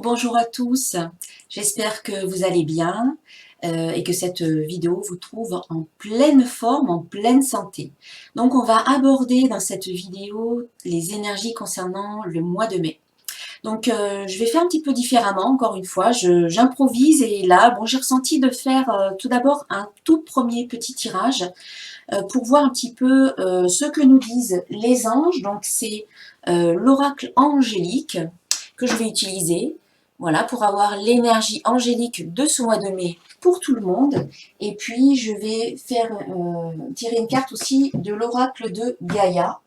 Bonjour à tous, j'espère que vous allez bien et que cette vidéo vous trouve en pleine forme, en pleine santé. Donc on va aborder dans cette vidéo les énergies concernant le mois de mai. Donc je vais faire un petit peu différemment, encore une fois, j'improvise et là, bon, j'ai ressenti de faire tout d'abord un tout premier petit tirage pour voir un petit peu ce que nous disent les anges. Donc c'est l'oracle angélique que je vais utiliser, voilà, pour avoir l'énergie angélique de ce mois de mai pour tout le monde. Et puis je vais faire tirer une carte aussi de l'oracle de Gaïa.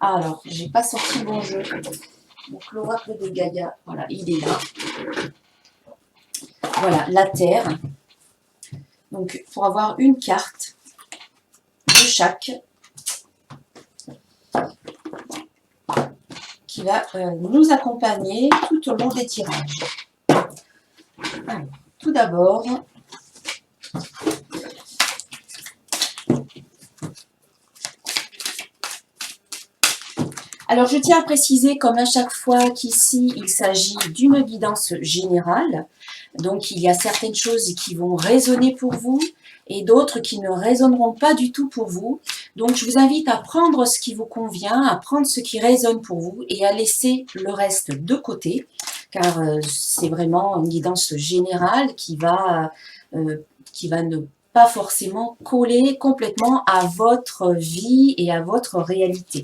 Alors, j'ai pas sorti le bon jeu. Donc l'oracle de Gaïa, voilà, il est là. Voilà, la Terre. Donc pour avoir une carte de chaque qui va nous accompagner tout au long des tirages. Alors, tout d'abord, alors je tiens à préciser, comme à chaque fois, qu'ici il s'agit d'une guidance générale. Donc il y a certaines choses qui vont résonner pour vous et d'autres qui ne résonneront pas du tout pour vous. Donc je vous invite à prendre ce qui vous convient, à prendre ce qui résonne pour vous et à laisser le reste de côté, car c'est vraiment une guidance générale qui va ne pas forcément coller complètement à votre vie et à votre réalité.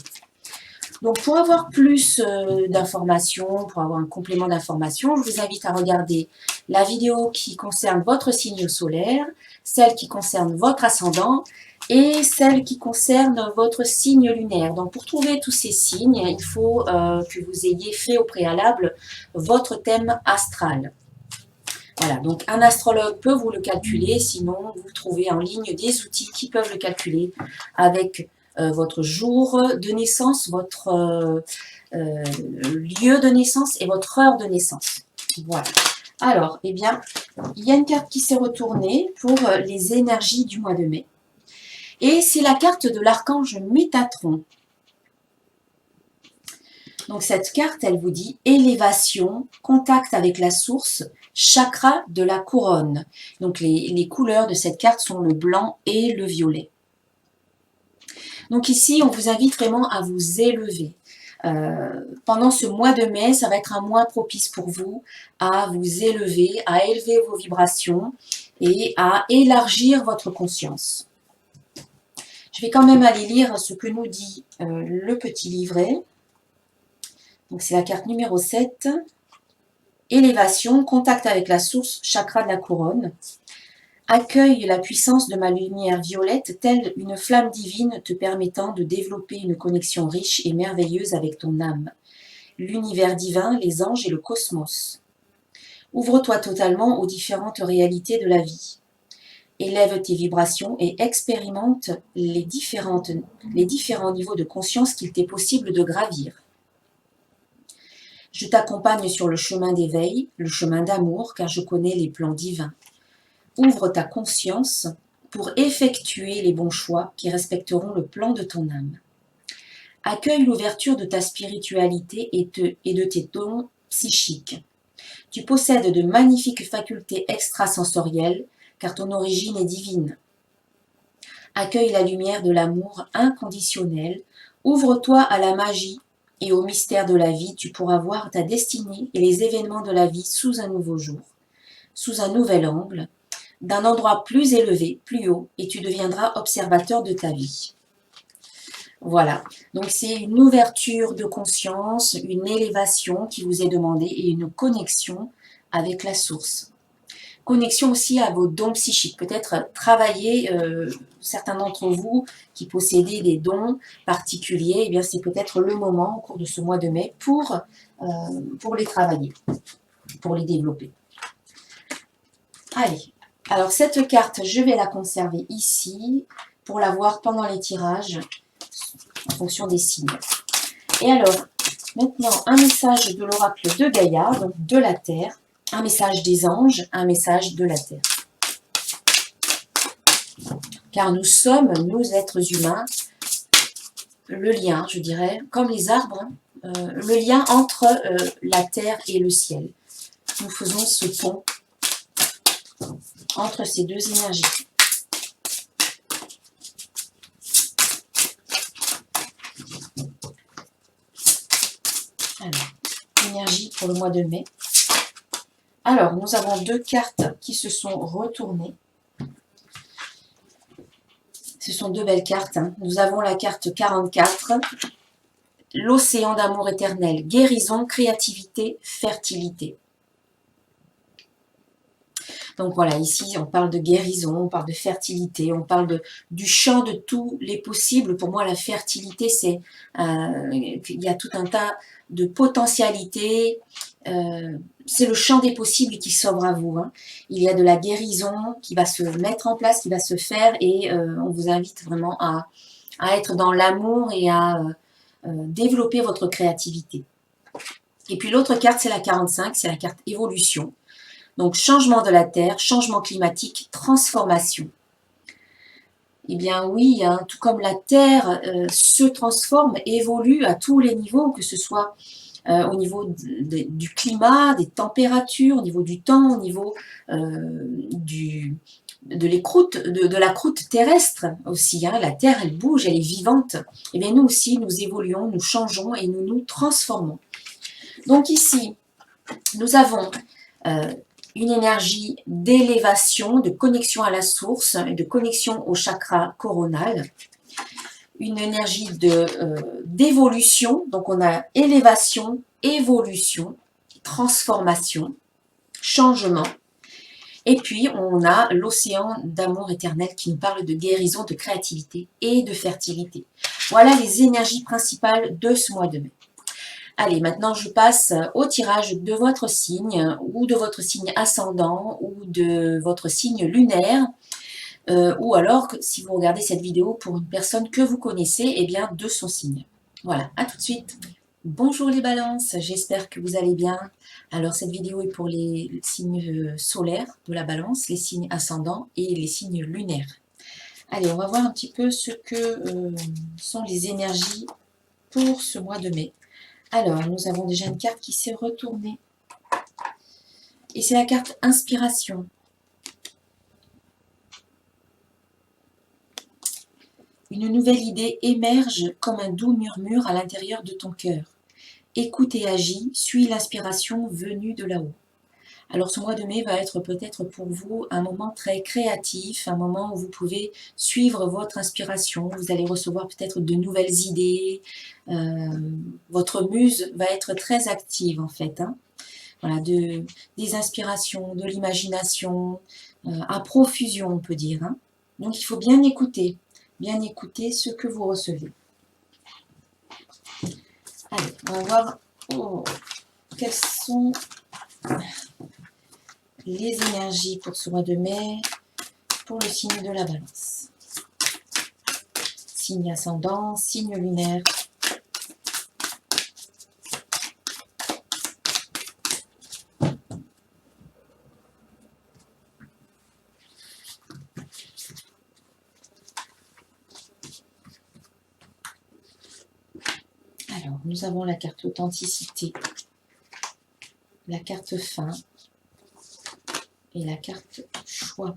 Donc pour avoir plus d'informations, pour avoir un complément d'informations, je vous invite à regarder la vidéo qui concerne votre signe solaire, celle qui concerne votre ascendant et celle qui concerne votre signe lunaire. Donc pour trouver tous ces signes, il faut que vous ayez fait au préalable votre thème astral. Voilà, donc un astrologue peut vous le calculer, sinon vous trouvez en ligne des outils qui peuvent le calculer avec votre jour de naissance, votre lieu de naissance et votre heure de naissance. Voilà. Alors, eh bien, il y a une carte qui s'est retournée pour les énergies du mois de mai. Et c'est la carte de l'archange Métatron. Donc cette carte, elle vous dit élévation, contact avec la source, chakra de la couronne. Donc les couleurs de cette carte sont le blanc et le violet. Donc ici, on vous invite vraiment à vous élever. Pendant ce mois de mai, ça va être un mois propice pour vous à vous élever, à élever vos vibrations et à élargir votre conscience. Je vais quand même aller lire ce que nous dit le petit livret. Donc c'est la carte numéro 7. Élévation, contact avec la source, chakra de la couronne. Accueille la puissance de ma lumière violette, telle une flamme divine te permettant de développer une connexion riche et merveilleuse avec ton âme, l'univers divin, les anges et le cosmos. Ouvre-toi totalement aux différentes réalités de la vie. Élève tes vibrations et expérimente les différents niveaux de conscience qu'il t'est possible de gravir. Je t'accompagne sur le chemin d'éveil, le chemin d'amour, car je connais les plans divins. Ouvre ta conscience pour effectuer les bons choix qui respecteront le plan de ton âme. Accueille l'ouverture de ta spiritualité et de tes dons psychiques. Tu possèdes de magnifiques facultés extrasensorielles, car ton origine est divine. Accueille la lumière de l'amour inconditionnel. Ouvre-toi à la magie et au mystère de la vie. Tu pourras voir ta destinée et les événements de la vie sous un nouveau jour, sous un nouvel angle, d'un endroit plus élevé, plus haut, et tu deviendras observateur de ta vie. Voilà, donc c'est une ouverture de conscience, une élévation qui vous est demandée et une connexion avec la source. Connexion aussi à vos dons psychiques. Peut-être travailler, certains d'entre vous qui possédez des dons particuliers, eh bien c'est peut-être le moment au cours de ce mois de mai pour les travailler, pour les développer. Allez, alors cette carte, je vais la conserver ici pour la voir pendant les tirages en fonction des signes. Et alors, maintenant, un message de l'oracle de Gaïa, donc de la Terre, un message des anges, un message de la Terre. Car nous sommes, nous êtres humains, le lien, je dirais, comme les arbres, le lien entre la Terre et le ciel. nous faisons ce pont entre ces deux énergies. Alors, énergie pour le mois de mai. Alors, nous avons deux cartes qui se sont retournées. Ce sont deux belles cartes. Hein. Nous avons la carte 44, l'océan d'amour éternel, guérison, créativité, fertilité. Donc voilà, ici on parle de guérison, on parle de fertilité, on parle du champ de tous les possibles. Pour moi, la fertilité, c'est il y a tout un tas de potentialités. C'est le champ des possibles qui s'ouvre à vous. Hein. Il y a de la guérison qui va se mettre en place, qui va se faire, et on vous invite vraiment à être dans l'amour et à développer votre créativité. Et puis l'autre carte, c'est la 45, c'est la carte évolution. Donc, changement de la Terre, changement climatique, transformation. Eh bien oui, hein, tout comme la Terre se transforme, évolue à tous les niveaux, que ce soit au niveau du climat, des températures, au niveau du temps, au niveau de la croûte terrestre aussi. Hein. La Terre, elle bouge, elle est vivante. Eh bien nous aussi, nous évoluons, nous changeons et nous nous transformons. Donc ici, nous avons une énergie d'élévation, de connexion à la source, et de connexion au chakra coronal. Une énergie d'évolution, donc on a élévation, évolution, transformation, changement. Et puis on a l'océan d'amour éternel qui nous parle de guérison, de créativité et de fertilité. Voilà les énergies principales de ce mois de mai. Allez, maintenant je passe au tirage de votre signe, ou de votre signe ascendant, ou de votre signe lunaire, ou alors, si vous regardez cette vidéo pour une personne que vous connaissez, eh bien de son signe. Voilà, à tout de suite. Bonjour les balances, j'espère que vous allez bien. Alors cette vidéo est pour les signes solaires de la balance, les signes ascendants et les signes lunaires. Allez, on va voir un petit peu ce que sont les énergies pour ce mois de mai. Alors, nous avons déjà une carte qui s'est retournée. Et c'est la carte Inspiration. Une nouvelle idée émerge comme un doux murmure à l'intérieur de ton cœur. Écoute et agis, suis l'inspiration venue de là-haut. Alors, ce mois de mai va être peut-être pour vous un moment très créatif, un moment où vous pouvez suivre votre inspiration. Vous allez recevoir peut-être de nouvelles idées. Votre muse va être très active en fait. Hein. Voilà, des inspirations, de l'imagination, à profusion on peut dire. Hein. Donc, il faut bien écouter ce que vous recevez. Allez, on va voir quelles sont les énergies pour ce mois de mai, pour le signe de la balance. Signe ascendant, signe lunaire. Alors, nous avons la carte authenticité, la carte fin, et la carte choix.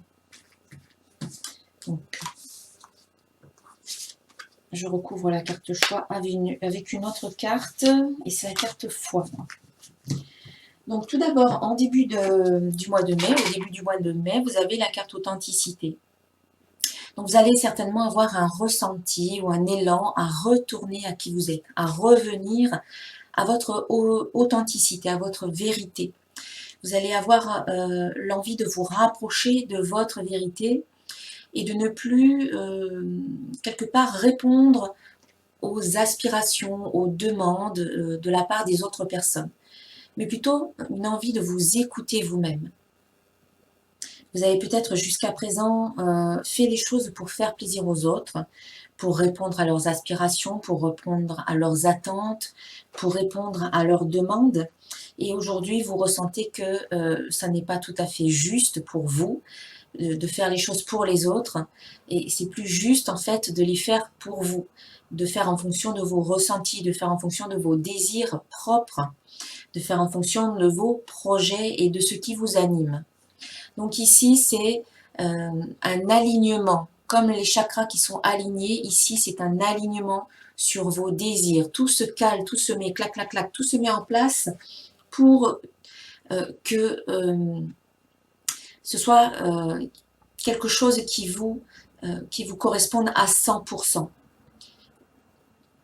Donc, je recouvre la carte choix avec une autre carte, et c'est la carte foi. Donc, tout d'abord, en début du mois de mai, au début du mois de mai, vous avez la carte authenticité. Donc, vous allez certainement avoir un ressenti ou un élan à retourner à qui vous êtes, à revenir à votre authenticité, à votre vérité. Vous allez avoir l'envie de vous rapprocher de votre vérité et de ne plus, quelque part, répondre aux aspirations, aux demandes de la part des autres personnes. Mais plutôt une envie de vous écouter vous-même. Vous avez peut-être jusqu'à présent fait les choses pour faire plaisir aux autres, pour répondre à leurs aspirations, pour répondre à leurs attentes, pour répondre à leurs demandes. Et aujourd'hui, vous ressentez que ça n'est pas tout à fait juste pour vous, de faire les choses pour les autres, et c'est plus juste en fait de les faire pour vous, de faire en fonction de vos ressentis, de faire en fonction de vos désirs propres, de faire en fonction de vos projets et de ce qui vous anime. Donc ici, c'est un alignement. Comme les chakras qui sont alignés, ici, c'est un alignement sur vos désirs. Tout se cale, tout se met, clac, clac, clac, tout se met en place pour que ce soit quelque chose qui vous corresponde à 100%.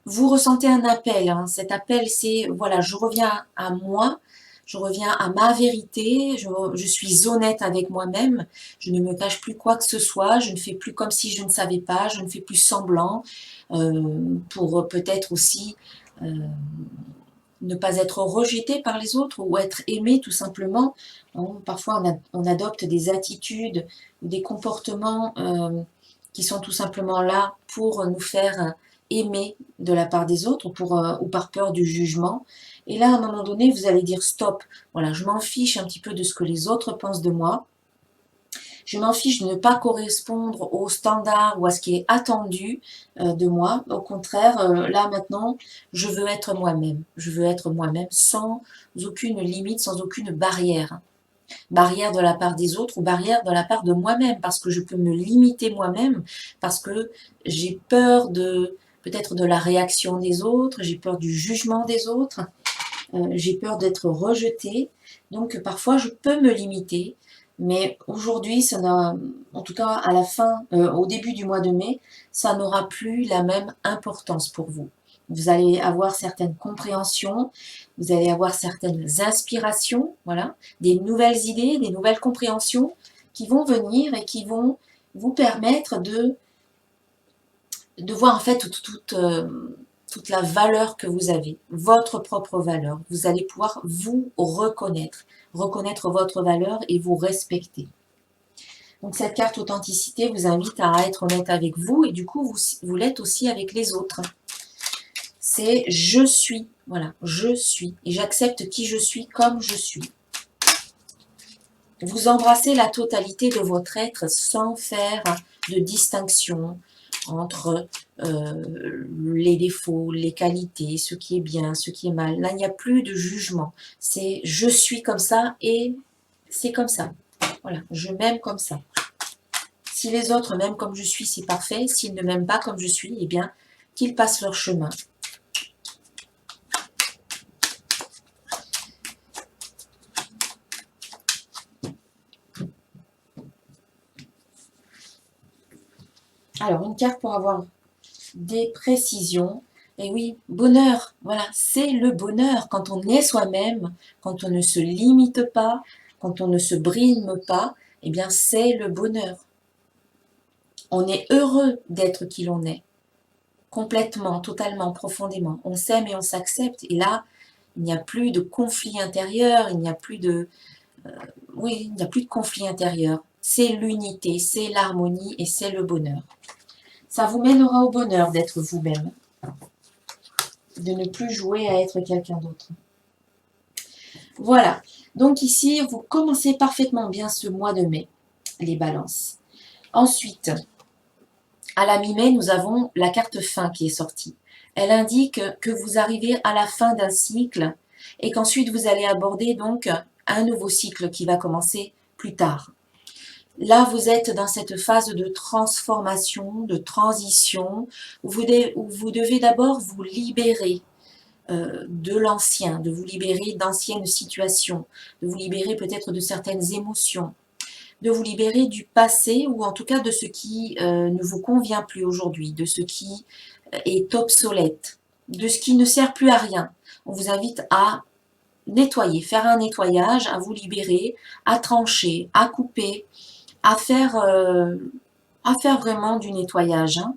Vous ressentez un appel, hein. Cet appel, c'est, voilà, je reviens à moi, je reviens à ma vérité, je suis honnête avec moi-même, je ne me cache plus quoi que ce soit, je ne fais plus comme si je ne savais pas, je ne fais plus semblant, pour peut-être aussi ne pas être rejeté par les autres ou être aimé tout simplement. Parfois, on adopte des attitudes ou des comportements qui sont tout simplement là pour nous faire aimer de la part des autres ou par peur du jugement. Et là, à un moment donné, vous allez dire stop. Voilà, je m'en fiche un petit peu de ce que les autres pensent de moi. Je m'en fiche de ne pas correspondre aux standards ou à ce qui est attendu de moi. Au contraire, là maintenant, je veux être moi-même. Je veux être moi-même sans aucune limite, sans aucune barrière. Barrière de la part des autres ou barrière de la part de moi-même, parce que je peux me limiter moi-même, parce que j'ai peur peut-être de la réaction des autres, j'ai peur du jugement des autres, j'ai peur d'être rejetée. Donc parfois, je peux me limiter. Mais aujourd'hui, en tout cas à la fin, au début du mois de mai, ça n'aura plus la même importance pour vous. Vous allez avoir certaines compréhensions, vous allez avoir certaines inspirations, voilà, des nouvelles idées, des nouvelles compréhensions qui vont venir et qui vont vous permettre de voir en fait toute la valeur que vous avez, votre propre valeur. Vous allez pouvoir vous reconnaître votre valeur et vous respecter. Donc cette carte authenticité vous invite à être honnête avec vous et du coup vous l'êtes aussi avec les autres. C'est je suis, voilà, je suis et j'accepte qui je suis comme je suis. Vous embrassez la totalité de votre être sans faire de distinction entre les défauts, les qualités, ce qui est bien, ce qui est mal. Là, il n'y a plus de jugement. C'est je suis comme ça et c'est comme ça. Voilà, je m'aime comme ça. Si les autres m'aiment comme je suis, c'est parfait. S'ils ne m'aiment pas comme je suis, eh bien, qu'ils passent leur chemin. Alors, une carte pour avoir des précisions. Et oui, bonheur, voilà, c'est le bonheur quand on est soi-même, quand on ne se limite pas, quand on ne se brime pas, eh bien c'est le bonheur. On est heureux d'être qui l'on est, complètement, totalement, profondément. On s'aime et on s'accepte, et là, il n'y a plus de conflit intérieur, il n'y a plus de... oui, il n'y a plus de conflit intérieur. C'est l'unité, c'est l'harmonie et c'est le bonheur. Ça vous mènera au bonheur d'être vous-même, de ne plus jouer à être quelqu'un d'autre. Voilà, donc ici, vous commencez parfaitement bien ce mois de mai, les balances. Ensuite, à la mi-mai, nous avons la carte fin qui est sortie. Elle indique que vous arrivez à la fin d'un cycle et qu'ensuite vous allez aborder donc un nouveau cycle qui va commencer plus tard. Là, vous êtes dans cette phase de transformation, de transition, où vous devez d'abord vous libérer de l'ancien, de vous libérer d'anciennes situations, de vous libérer peut-être de certaines émotions, de vous libérer du passé ou en tout cas de ce qui ne vous convient plus aujourd'hui, de ce qui est obsolète, de ce qui ne sert plus à rien. On vous invite à nettoyer, faire un nettoyage, à vous libérer, à trancher, à couper, à faire vraiment du nettoyage, hein,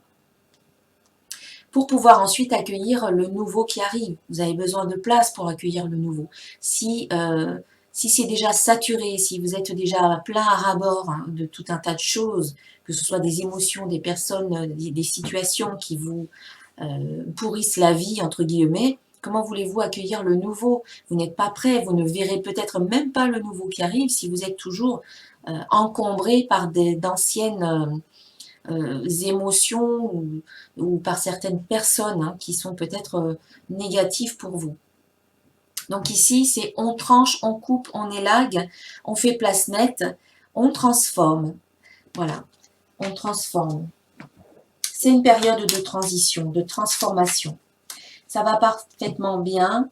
pour pouvoir ensuite accueillir le nouveau qui arrive. Vous avez besoin de place pour accueillir le nouveau. Si c'est déjà saturé, si vous êtes déjà plein à ras-bord, hein, de tout un tas de choses, que ce soit des émotions, des personnes, des situations qui vous pourrissent la vie, entre guillemets, Comment voulez-vous accueillir le nouveau? Vous n'êtes pas prêt, vous ne verrez peut-être même pas le nouveau qui arrive si vous êtes toujours encombré par d'anciennes émotions ou par certaines personnes hein, qui sont peut-être négatives pour vous. Donc ici, c'est on tranche, on coupe, on élague, on fait place nette, on transforme. Voilà, on transforme. C'est une période de transition, de transformation. Ça va parfaitement bien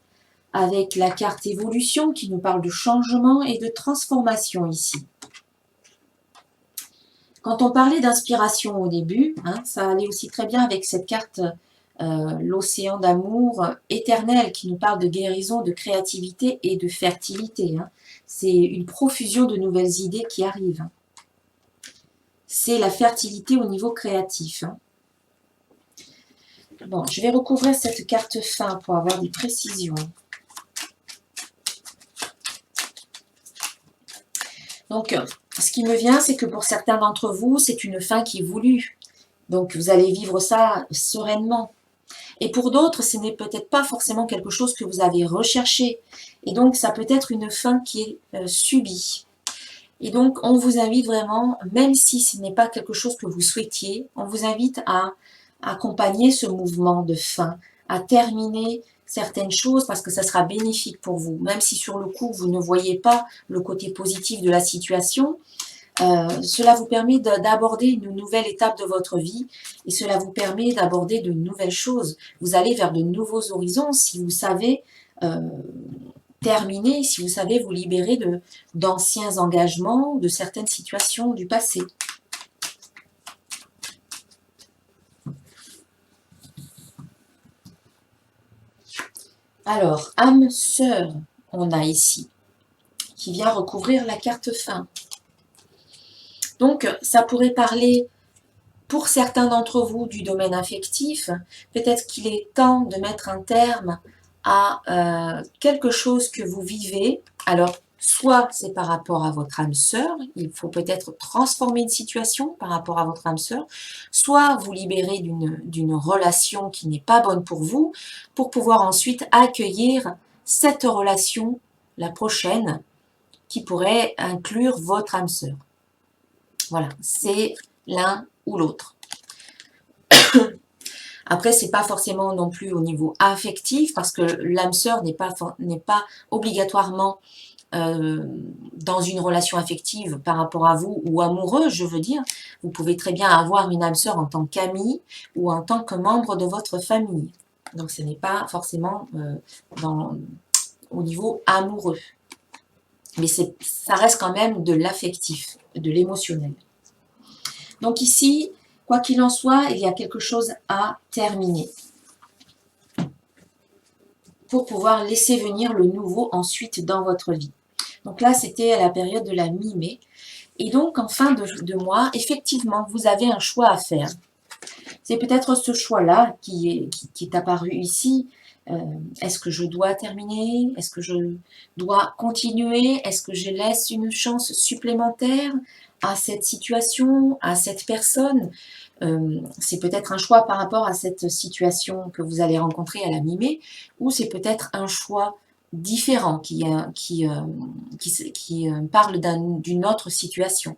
avec la carte évolution qui nous parle de changement et de transformation ici. Quand on parlait d'inspiration au début, hein, ça allait aussi très bien avec cette carte l'océan d'amour éternel qui nous parle de guérison, de créativité et de fertilité. Hein. C'est une profusion de nouvelles idées qui arrivent. Hein. C'est la fertilité au niveau créatif. Hein. Bon, je vais recouvrir cette carte fin pour avoir des précisions. Donc, ce qui me vient, c'est que pour certains d'entre vous, c'est une fin qui est voulue. Donc, vous allez vivre ça sereinement. Et pour d'autres, ce n'est peut-être pas forcément quelque chose que vous avez recherché. Et donc, ça peut être une fin qui est subie. Et donc, on vous invite vraiment, même si ce n'est pas quelque chose que vous souhaitiez, on vous invite à accompagner ce mouvement de fin, à terminer certaines choses parce que ça sera bénéfique pour vous. Même si sur le coup, vous ne voyez pas le côté positif de la situation, cela vous permet d'aborder une nouvelle étape de votre vie et cela vous permet d'aborder de nouvelles choses. Vous allez vers de nouveaux horizons si vous savez terminer, si vous savez vous libérer d'anciens engagements, de certaines situations du passé. Alors, âme sœur, on a ici, qui vient recouvrir la carte fin. Donc, ça pourrait parler, pour certains d'entre vous, du domaine affectif. Peut-être qu'il est temps de mettre un terme à quelque chose que vous vivez. Alors, soit c'est par rapport à votre âme sœur, il faut peut-être transformer une situation par rapport à votre âme sœur, soit vous libérer d'une relation qui n'est pas bonne pour vous, pour pouvoir ensuite accueillir cette relation, la prochaine, qui pourrait inclure votre âme sœur. Voilà, c'est l'un ou l'autre. Après, c'est pas forcément non plus au niveau affectif, parce que l'âme sœur n'est pas obligatoirement dans une relation affective par rapport à vous ou amoureuse, je veux dire. Vous pouvez très bien avoir une âme sœur en tant qu'amie ou en tant que membre de votre famille. Donc, ce n'est pas forcément au niveau amoureux. Mais ça reste quand même de l'affectif, de l'émotionnel. Donc ici, quoi qu'il en soit, il y a quelque chose à terminer pour pouvoir laisser venir le nouveau ensuite dans votre vie. Donc là, c'était à la période de la mi-mai. Et donc, en fin de mois, effectivement, vous avez un choix à faire. C'est peut-être ce choix-là qui est apparu ici. Est-ce que je dois terminer? Est-ce que je dois continuer? Est-ce que je laisse une chance supplémentaire à cette situation, à cette personne? C'est peut-être un choix par rapport à cette situation que vous allez rencontrer à la mi-mai, ou c'est peut-être un choix différent qui parle d'une autre situation.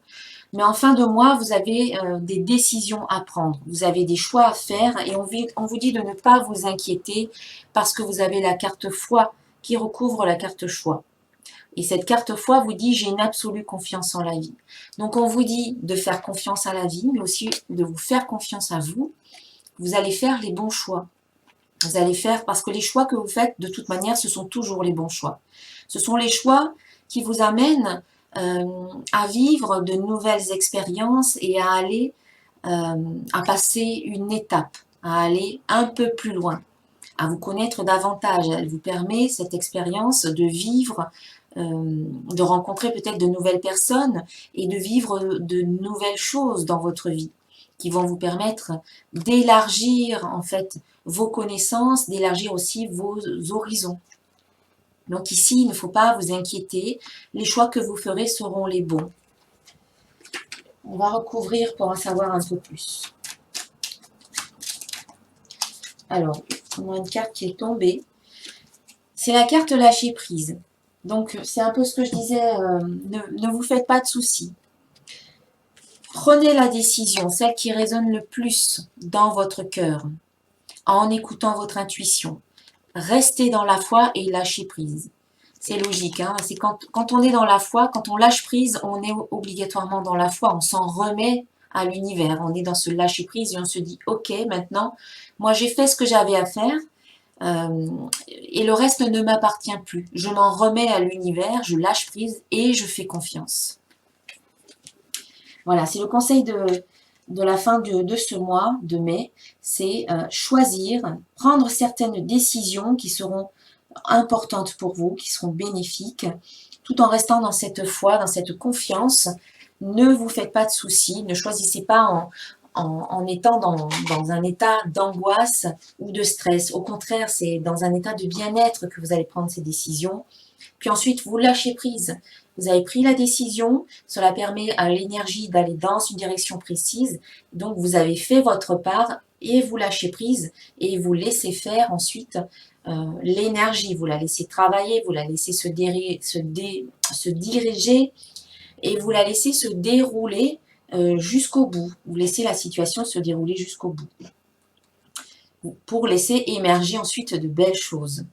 Mais en fin de mois, vous avez des décisions à prendre, vous avez des choix à faire et on vous dit de ne pas vous inquiéter parce que vous avez la carte foi qui recouvre la carte choix. Et cette carte foi vous dit j'ai une absolue confiance en la vie. Donc on vous dit de faire confiance à la vie, mais aussi de vous faire confiance à vous. Vous allez faire les bons choix. Vous allez faire, parce que les choix que vous faites, de toute manière, ce sont toujours les bons choix. Ce sont les choix qui vous amènent à vivre de nouvelles expériences et à aller, à passer une étape, à aller un peu plus loin, à vous connaître davantage. Elle vous permet, cette expérience, de vivre, de rencontrer peut-être de nouvelles personnes et de vivre de nouvelles choses dans votre vie qui vont vous permettre d'élargir en fait vos connaissances, d'élargir aussi vos horizons. Donc ici, il ne faut pas vous inquiéter, les choix que vous ferez seront les bons. On va recouvrir pour en savoir un peu plus. Alors, on a une carte qui est tombée. C'est la carte lâcher prise. Donc, c'est un peu ce que je disais, ne vous faites pas de soucis. Prenez la décision, celle qui résonne le plus dans votre cœur, en écoutant votre intuition. Restez dans la foi et lâchez prise. C'est logique, hein? C'est quand on est dans la foi, quand on lâche prise, on est obligatoirement dans la foi, on s'en remet à l'univers, on est dans ce lâcher prise et on se dit, ok, maintenant, moi j'ai fait ce que j'avais à faire, et le reste ne m'appartient plus. Je m'en remets à l'univers, je lâche prise et je fais confiance. Voilà, c'est le conseil de la fin de ce mois de mai, c'est choisir, prendre certaines décisions qui seront importantes pour vous, qui seront bénéfiques, tout en restant dans cette foi, dans cette confiance. Ne vous faites pas de soucis, ne choisissez pas en étant dans un état d'angoisse ou de stress. Au contraire, c'est dans un état de bien-être que vous allez prendre ces décisions. Puis ensuite, vous lâchez prise. Vous avez pris la décision, cela permet à l'énergie d'aller dans une direction précise. Donc, vous avez fait votre part et vous lâchez prise et vous laissez faire ensuite l'énergie. Vous la laissez travailler, vous la laissez se diriger et vous la laissez se dérouler jusqu'au bout. Vous laissez la situation se dérouler jusqu'au bout pour laisser émerger ensuite de belles choses.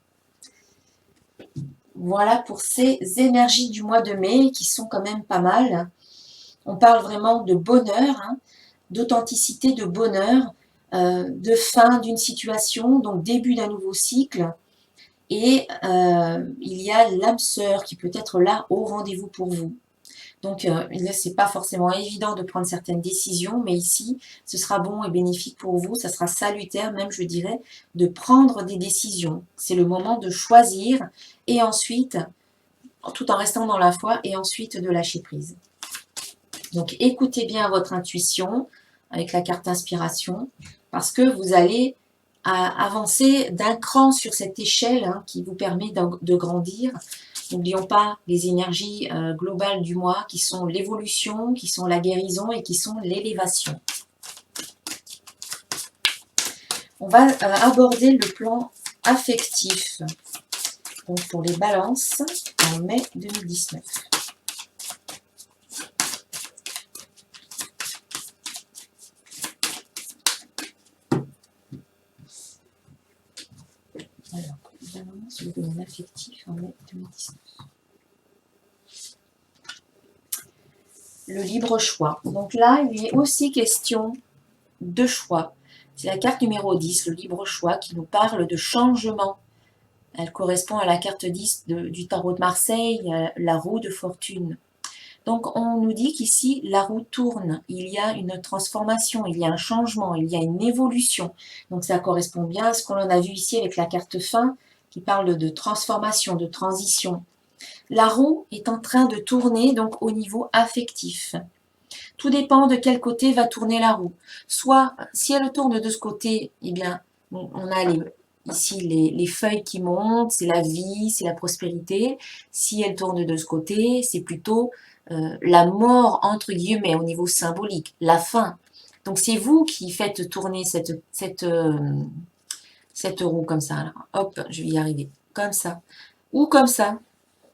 Voilà pour ces énergies du mois de mai qui sont quand même pas mal. On parle vraiment de bonheur, hein, d'authenticité, de bonheur, de fin d'une situation, donc début d'un nouveau cycle. Et il y a l'âme sœur qui peut être là au rendez-vous pour vous. Donc, c'est pas forcément évident de prendre certaines décisions, mais ici, ce sera bon et bénéfique pour vous. Ça sera salutaire, même, je dirais, de prendre des décisions. C'est le moment de choisir et ensuite, tout en restant dans la foi, et ensuite de lâcher prise. Donc, écoutez bien votre intuition avec la carte inspiration, parce que vous allez avancer d'un cran sur cette échelle hein, qui vous permet de grandir. N'oublions pas les énergies globales du mois qui sont l'évolution, qui sont la guérison et qui sont l'élévation. On va aborder le plan affectif. Donc pour les balances en mai 2019. Alors, la balance, le domaine affectif en mai 2019. Le libre choix. Donc là, il est aussi question de choix. C'est la carte numéro 10, le libre choix, qui nous parle de changement. Elle correspond à la carte 10 du tarot de Marseille, la roue de fortune. Donc on nous dit qu'ici, la roue tourne, il y a une transformation, il y a un changement, il y a une évolution. Donc ça correspond bien à ce qu'on a vu ici avec la carte fin, qui parle de transformation, de transition. La roue est en train de tourner donc au niveau affectif. Tout dépend de quel côté va tourner la roue. Soit, si elle tourne de ce côté, eh bien, on a ici les feuilles qui montent, c'est la vie, c'est la prospérité. Si elle tourne de ce côté, c'est plutôt la mort, entre guillemets, au niveau symbolique, la fin. Donc, c'est vous qui faites tourner cette roue comme ça. Alors, hop, je vais y arriver. Comme ça. Ou comme ça.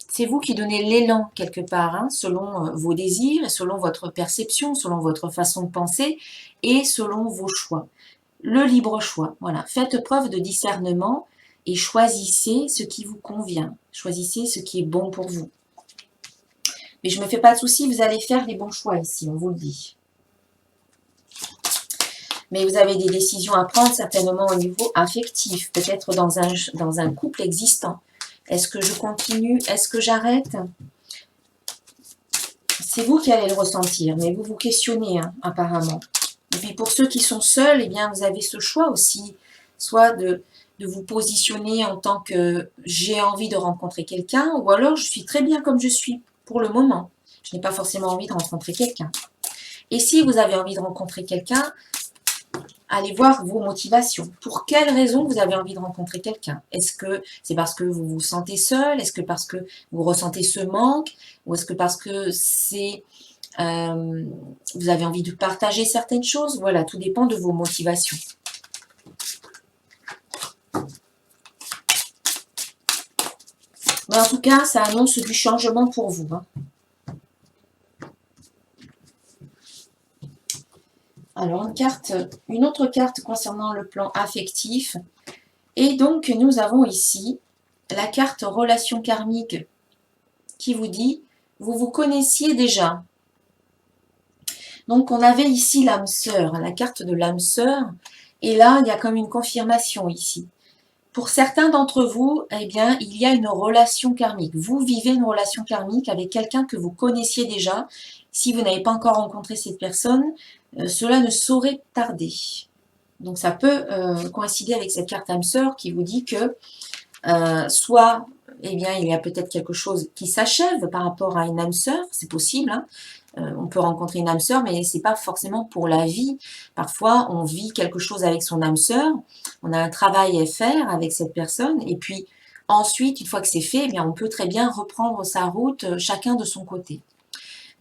C'est vous qui donnez l'élan quelque part, hein, selon vos désirs, selon votre perception, selon votre façon de penser et selon vos choix. Le libre choix, voilà. Faites preuve de discernement et choisissez ce qui vous convient. Choisissez ce qui est bon pour vous. Mais je ne me fais pas de soucis, vous allez faire les bons choix ici, on vous le dit. Mais vous avez des décisions à prendre certainement au niveau affectif, peut-être dans un couple existant. Est-ce que je continue? Est-ce que j'arrête? C'est vous qui allez le ressentir, mais vous vous questionnez hein, apparemment. Et puis pour ceux qui sont seuls, eh bien vous avez ce choix aussi, soit de vous positionner en tant que j'ai envie de rencontrer quelqu'un, ou alors je suis très bien comme je suis pour le moment. Je n'ai pas forcément envie de rencontrer quelqu'un. Et si vous avez envie de rencontrer quelqu'un, allez voir vos motivations. Pour quelles raisons vous avez envie de rencontrer quelqu'un? Est-ce que c'est parce que vous vous sentez seul? Est-ce que parce que vous ressentez ce manque? Ou est-ce que parce que vous avez envie de partager certaines choses? Voilà, tout dépend de vos motivations. Mais en tout cas, ça annonce du changement pour vous. Hein. Alors, une autre carte concernant le plan affectif. Et donc, nous avons ici la carte relation karmique qui vous dit, vous vous connaissiez déjà. Donc, on avait ici l'âme sœur, la carte de l'âme sœur. Et là, il y a comme une confirmation ici. Pour certains d'entre vous, eh bien, il y a une relation karmique. Vous vivez une relation karmique avec quelqu'un que vous connaissiez déjà. Si vous n'avez pas encore rencontré cette personne, cela ne saurait tarder. Donc, ça peut coïncider avec cette carte âme sœur qui vous dit que soit, eh bien, il y a peut-être quelque chose qui s'achève par rapport à une âme sœur, c'est possible, hein. On peut rencontrer une âme sœur, mais c'est pas forcément pour la vie. Parfois, on vit quelque chose avec son âme sœur, on a un travail à faire avec cette personne, et puis ensuite, une fois que c'est fait, eh bien, on peut très bien reprendre sa route, chacun de son côté.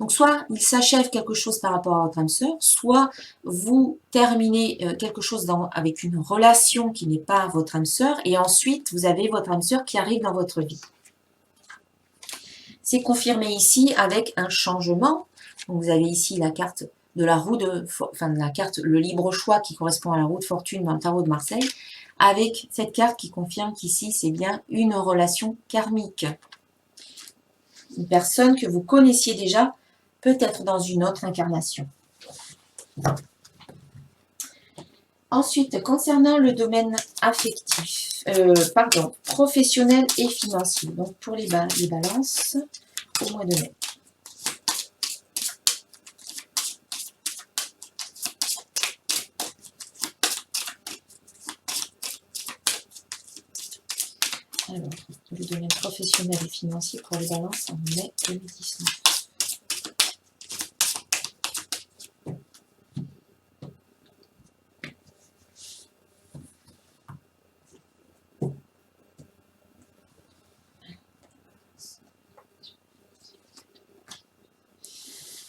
Donc, soit il s'achève quelque chose par rapport à votre âme sœur, soit vous terminez quelque chose avec une relation qui n'est pas votre âme sœur, et ensuite, vous avez votre âme sœur qui arrive dans votre vie. C'est confirmé ici avec un changement. Donc, vous avez ici la carte de la roue la carte le libre choix qui correspond à la roue de fortune dans le tarot de Marseille, avec cette carte qui confirme qu'ici, c'est bien une relation karmique. Une personne que vous connaissiez déjà, peut-être dans une autre incarnation. Ensuite, concernant le domaine affectif, professionnel et financier. Donc, pour les balances, au mois de mai. Alors, le domaine professionnel et financier pour les balances en mai 2019.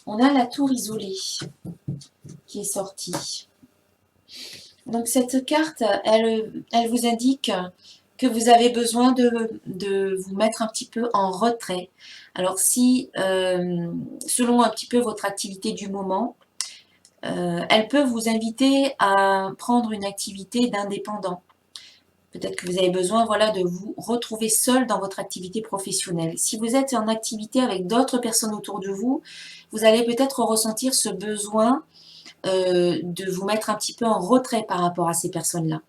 On a la tour isolée qui est sortie. Donc cette carte, elle vous indique que vous avez besoin de vous mettre un petit peu en retrait. Alors si, selon un petit peu votre activité du moment, elle peut vous inviter à prendre une activité d'indépendant. Peut-être que vous avez besoin de vous retrouver seul dans votre activité professionnelle. Si vous êtes en activité avec d'autres personnes autour de vous, vous allez peut-être ressentir ce besoin de vous mettre un petit peu en retrait par rapport à ces personnes-là.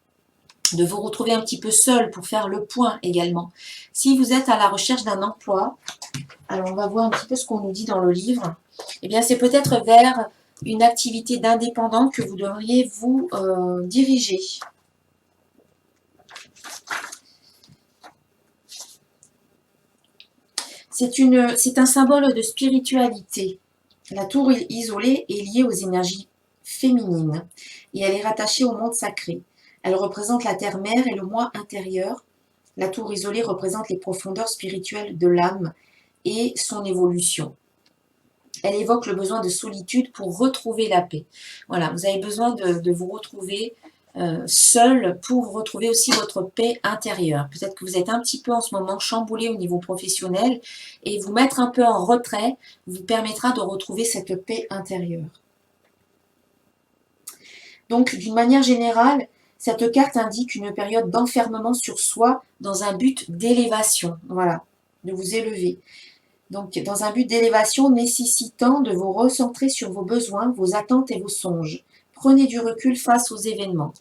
De vous retrouver un petit peu seul pour faire le point également. Si vous êtes à la recherche d'un emploi, alors on va voir un petit peu ce qu'on nous dit dans le livre, eh bien c'est peut-être vers une activité d'indépendant que vous devriez vous diriger. C'est un symbole de spiritualité. La tour isolée est liée aux énergies féminines et elle est rattachée au monde sacré. Elle représente la terre-mère et le moi intérieur. La tour isolée représente les profondeurs spirituelles de l'âme et son évolution. Elle évoque le besoin de solitude pour retrouver la paix. Voilà, vous avez besoin de vous retrouver seul pour retrouver aussi votre paix intérieure. Peut-être que vous êtes un petit peu en ce moment chamboulé au niveau professionnel et vous mettre un peu en retrait vous permettra de retrouver cette paix intérieure. Donc, d'une manière générale, cette carte indique une période d'enfermement sur soi dans un but d'élévation, voilà, de vous élever. Donc, dans un but d'élévation nécessitant de vous recentrer sur vos besoins, vos attentes et vos songes. Prenez du recul face aux événements.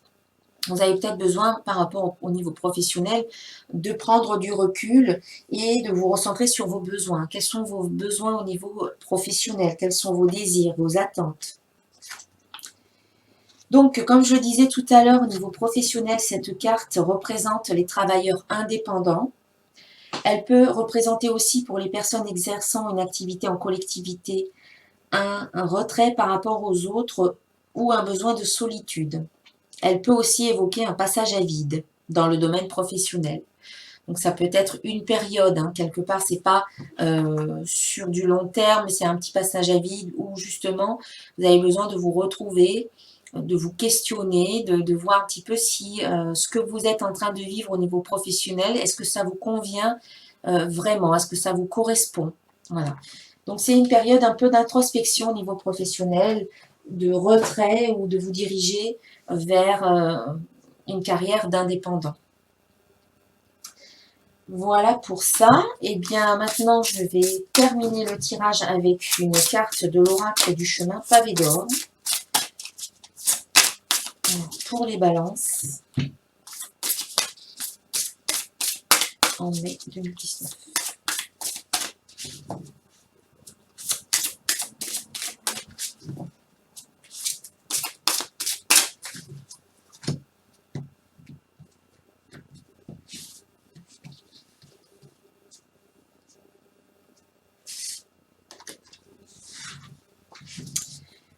Vous avez peut-être besoin, par rapport au niveau professionnel, de prendre du recul et de vous recentrer sur vos besoins. Quels sont vos besoins au niveau professionnel? Quels sont vos désirs, vos attentes? Donc, comme je le disais tout à l'heure, au niveau professionnel, cette carte représente les travailleurs indépendants. Elle peut représenter aussi pour les personnes exerçant une activité en collectivité un retrait par rapport aux autres ou un besoin de solitude. Elle peut aussi évoquer un passage à vide dans le domaine professionnel. Donc ça peut être une période, hein, quelque part, c'est pas sur du long terme, c'est un petit passage à vide où justement vous avez besoin de vous retrouver, de vous questionner, de voir un petit peu si ce que vous êtes en train de vivre au niveau professionnel, est-ce que ça vous convient vraiment? Est-ce que ça vous correspond? Voilà. Donc, c'est une période un peu d'introspection au niveau professionnel, de retrait ou de vous diriger vers une carrière d'indépendant. Voilà pour ça. Et bien maintenant, je vais terminer le tirage avec une carte de l'oracle du chemin pavé d'or. Pour les balances, en mai 2019.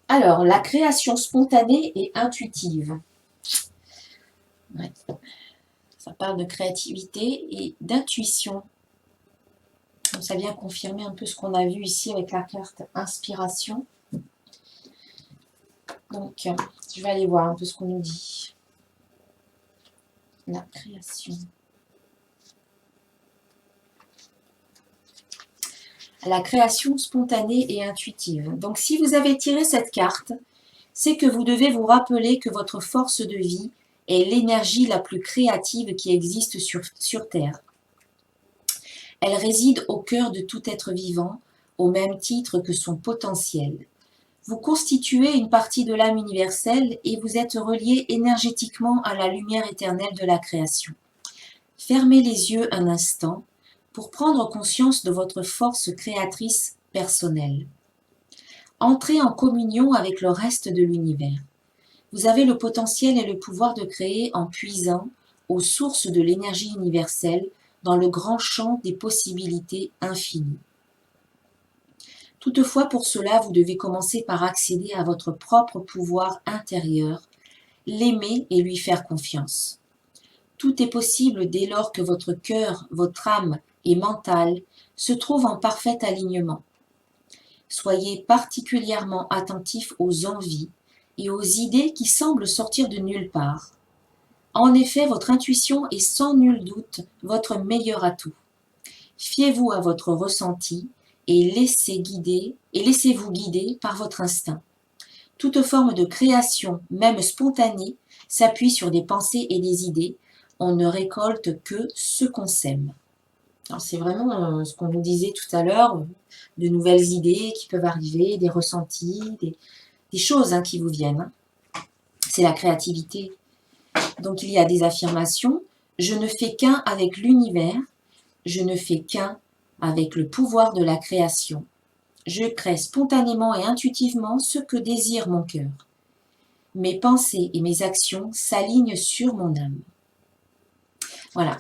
Alors, la création spontanée et intuitive. Ouais. Ça parle de créativité et d'intuition. Ça vient confirmer un peu ce qu'on a vu ici avec la carte inspiration. Donc, je vais aller voir un peu ce qu'on nous dit. La création. La création spontanée et intuitive. Donc, si vous avez tiré cette carte, c'est que vous devez vous rappeler que votre force de vie est l'énergie la plus créative qui existe sur Terre. Elle réside au cœur de tout être vivant, au même titre que son potentiel. Vous constituez une partie de l'âme universelle et vous êtes relié énergétiquement à la lumière éternelle de la création. Fermez les yeux un instant pour prendre conscience de votre force créatrice personnelle. Entrez en communion avec le reste de l'univers. Vous avez le potentiel et le pouvoir de créer en puisant aux sources de l'énergie universelle dans le grand champ des possibilités infinies. Toutefois, pour cela, vous devez commencer par accéder à votre propre pouvoir intérieur, l'aimer et lui faire confiance. Tout est possible dès lors que votre cœur, votre âme et mental se trouvent en parfait alignement. Soyez particulièrement attentif aux envies et aux idées qui semblent sortir de nulle part. En effet, votre intuition est sans nul doute votre meilleur atout. Fiez-vous à votre ressenti et laissez-vous guider par votre instinct. Toute forme de création, même spontanée, s'appuie sur des pensées et des idées. On ne récolte que ce qu'on sème. C'est vraiment ce qu'on nous disait tout à l'heure, de nouvelles idées qui peuvent arriver, des ressentis, des choses qui vous viennent. C'est la créativité. Donc il y a des affirmations. Je ne fais qu'un avec l'univers. Je ne fais qu'un avec le pouvoir de la création. Je crée spontanément et intuitivement ce que désire mon cœur. Mes pensées et mes actions s'alignent sur mon âme. Voilà.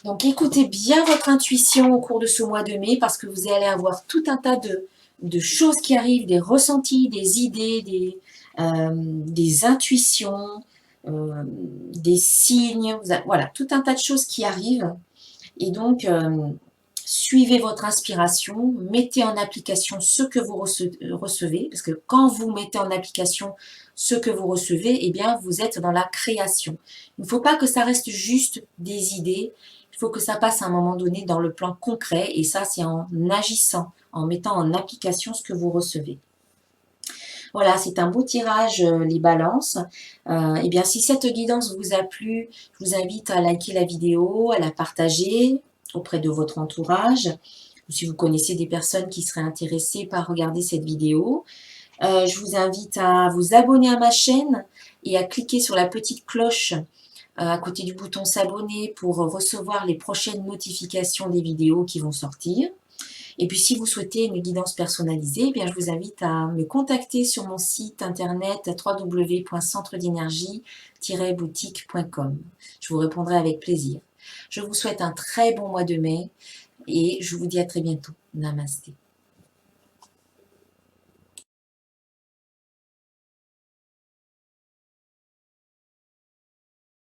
Donc écoutez bien votre intuition au cours de ce mois de mai parce que vous allez avoir tout un tas de choses qui arrivent, des ressentis, des idées, des intuitions, des signes, voilà, tout un tas de choses qui arrivent. Et donc, suivez votre inspiration, mettez en application ce que vous recevez, parce que quand vous mettez en application ce que vous recevez, eh bien, vous êtes dans la création. Il ne faut pas que ça reste juste des idées, il faut que ça passe à un moment donné dans le plan concret, et ça, c'est en agissant, en mettant en application ce que vous recevez. Voilà, c'est un beau tirage, les balances. Eh bien, si cette guidance vous a plu, je vous invite à liker la vidéo, à la partager auprès de votre entourage, ou si vous connaissez des personnes qui seraient intéressées par regarder cette vidéo. Je vous invite à vous abonner à ma chaîne et à cliquer sur la petite cloche à côté du bouton s'abonner pour recevoir les prochaines notifications des vidéos qui vont sortir. Et puis si vous souhaitez une guidance personnalisée, eh bien, je vous invite à me contacter sur mon site internet www.centredénergie-boutique.com. Je vous répondrai avec plaisir. Je vous souhaite un très bon mois de mai et je vous dis à très bientôt. Namasté.